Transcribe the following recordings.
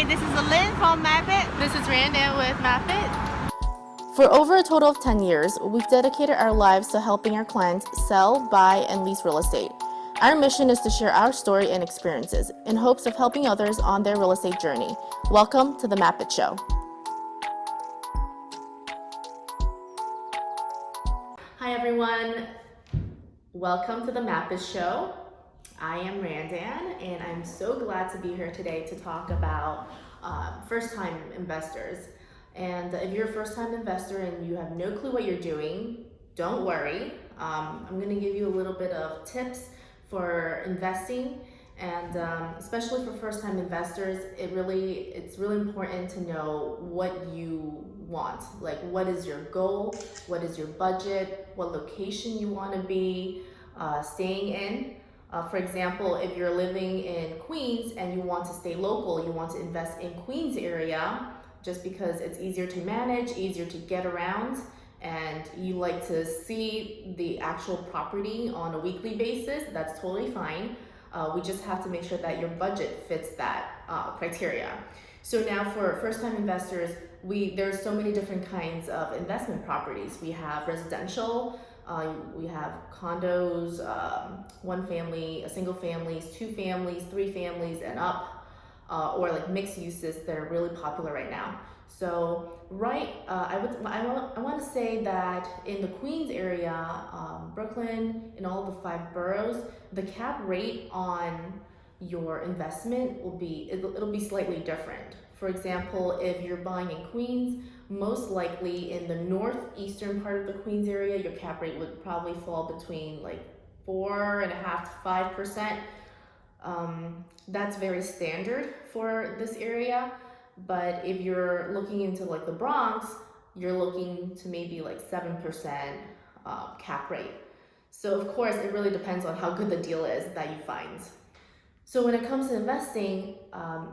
Hi, this is Lynn from Mapit. This is Randan with Mapit. For over a total of 10 years, we've dedicated our lives to helping our clients sell, buy, and lease real estate. Our mission is to share our story and experiences in hopes of helping others on their real estate journey. Welcome to the Mapit Show. Hi everyone, welcome to the Mapit Show. I am Randan and I'm so glad to be here today to talk about first-time investors. And if you're a first-time investor and you have no clue what you're doing, don't worry. I'm going to give you a little bit of tips for investing, and especially for first-time investors, it's really important to know what you want. Like, what is your goal? What is your budget? What location you want to be staying in? For example, if you're living in Queens and you want to stay local, you want to invest in Queens area just because it's easier to manage, easier to get around, and you like to see the actual property on a weekly basis, that's totally fine. We just have to make sure that your budget fits that criteria. So now for first-time investors, there's so many different kinds of investment properties. We have residential, we have condos, one family, single families, two families, three families, and up. Or like mixed uses that are really popular right now. So I want to say that in the Queens area, Brooklyn, and all the 5 boroughs, the cap rate on your investment it'll be slightly different. For example, if you're buying in Queens, most likely in the northeastern part of the Queens area, your cap rate would probably fall between like 4.5% to 5%. That's very standard for this area, but if you're looking into like the Bronx, you're looking to maybe like 7% cap rate. So of course, it really depends on how good the deal is that you find. So when it comes to investing,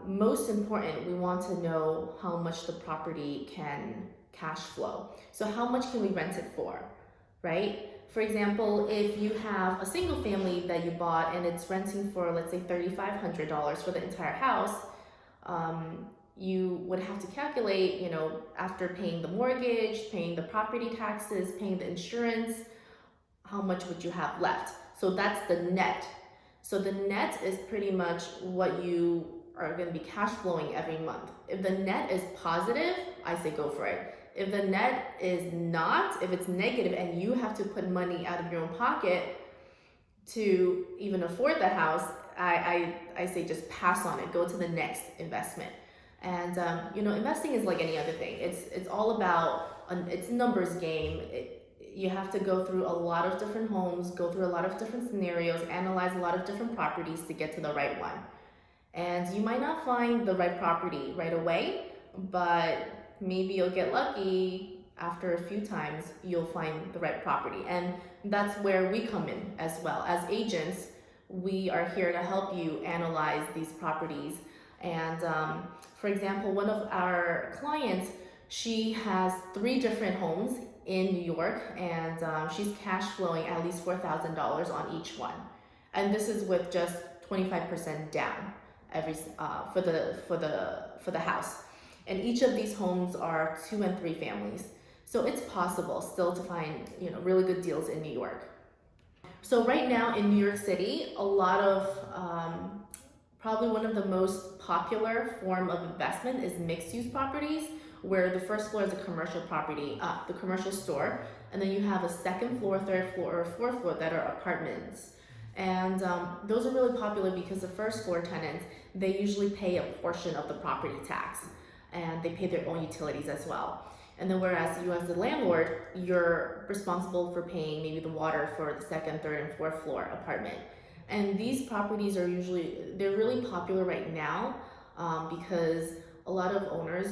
most important, we want to know how much the property can cash flow. So how much can we rent it for, right? For example, if you have a single family that you bought and it's renting for, let's say, $3,500 for the entire house, you would have to calculate, after paying the mortgage, paying the property taxes, paying the insurance, how much would you have left? So that's the net. So the net is pretty much what you are going to be cash flowing every month. If the net is positive, I say go for it. If the net is not, if it's negative and you have to put money out of your own pocket to even afford the house, I say just pass on it, go to the next investment. And investing is like any other thing. It's all about, it's a numbers game. You have to go through a lot of different homes, go through a lot of different scenarios, analyze a lot of different properties to get to the right one. And you might not find the right property right away, but maybe you'll get lucky. After a few times, you'll find the right property. And that's where we come in as well. As agents, we are here to help you analyze these properties. And for example, one of our clients, she has 3 different homes in New York, and she's cash flowing at least $4,000 on each one. And this is with just 25% down for the house. And each of these homes are 2 and 3 families. So it's possible still to find, really good deals in New York. So right now in New York City, a lot of, probably one of the most popular form of investment is mixed use properties, where the first floor is a commercial property, the commercial store, and then you have a second floor, third floor, or fourth floor that are apartments. And those are really popular because the first floor tenants, they usually pay a portion of the property tax, and they pay their own utilities as well. And then whereas you as the landlord, you're responsible for paying maybe the water for the second, third, and fourth floor apartment. And these properties they're really popular right now because a lot of owners,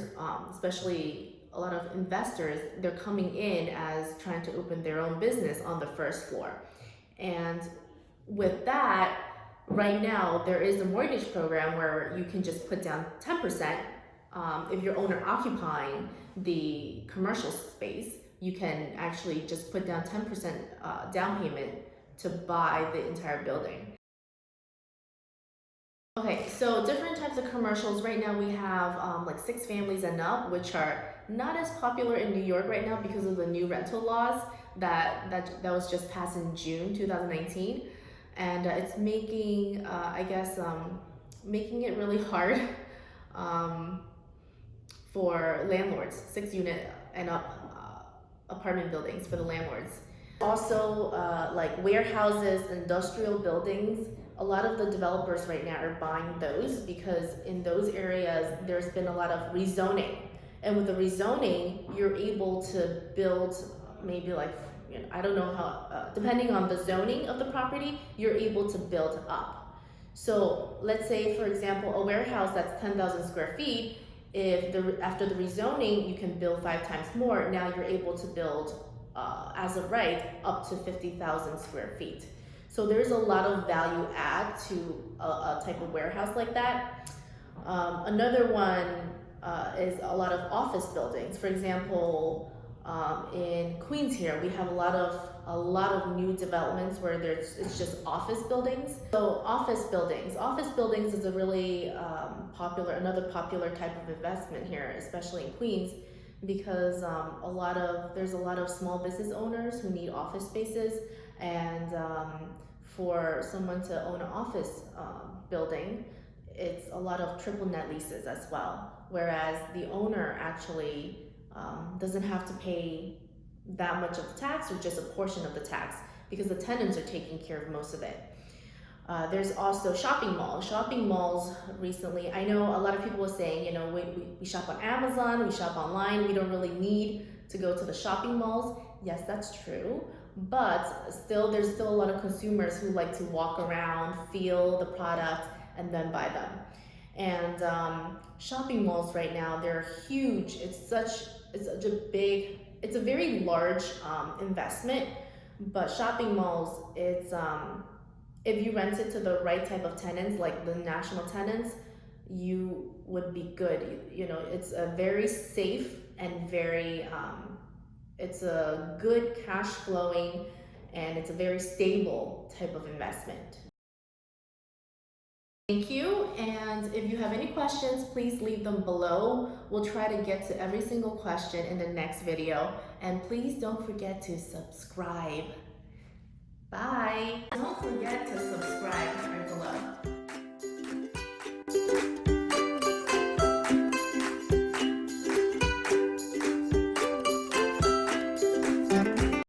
especially a lot of investors, they're coming in as trying to open their own business on the first floor. And with that, right now, there is a mortgage program where you can just put down 10%. If you're owner occupying the commercial space, you can actually just put down 10% down payment to buy the entire building. Okay, so different types of commercials. Right now we have like 6 families and up, which are not as popular in New York right now because of the new rental laws that was just passed in June 2019, and it's making making it really hard um, for landlords, 6 unit and up apartment buildings for the landlords. Also, like warehouses, industrial buildings, a lot of the developers right now are buying those because in those areas there's been a lot of rezoning. And with the rezoning, you're able to build maybe like, I don't know how, depending on the zoning of the property, you're able to build up. So let's say, for example, a warehouse that's 10,000 square feet, if after the rezoning you can build 5 times more, now you're able to build as of right up to 50,000 square feet. So there's a lot of value add to a type of warehouse like that. Another one is a lot of office buildings. For example, in Queens here, we have a lot of new developments where it's just office buildings. So office buildings is a really another popular type of investment here, especially in Queens, because there's a lot of small business owners who need office spaces, and for someone to own an office building, it's a lot of triple net leases as well, whereas the owner actually doesn't have to pay that much of the tax or just a portion of the tax because the tenants are taking care of most of it. There's also shopping malls. Shopping malls recently, I know a lot of people were saying, we shop on Amazon, we shop online, we don't really need to go to the shopping malls. Yes, that's true. But there's still a lot of consumers who like to walk around, feel the product, and then buy them. And shopping malls right now, they're huge. It's a very large investment. But shopping malls, if you rent it to the right type of tenants, like the national tenants, you would be good. It's a very safe and it's a good cash flowing, and it's a very stable type of investment. Thank you, and if you have any questions, please leave them below. We'll try to get to every single question in the next video, and please don't forget to subscribe.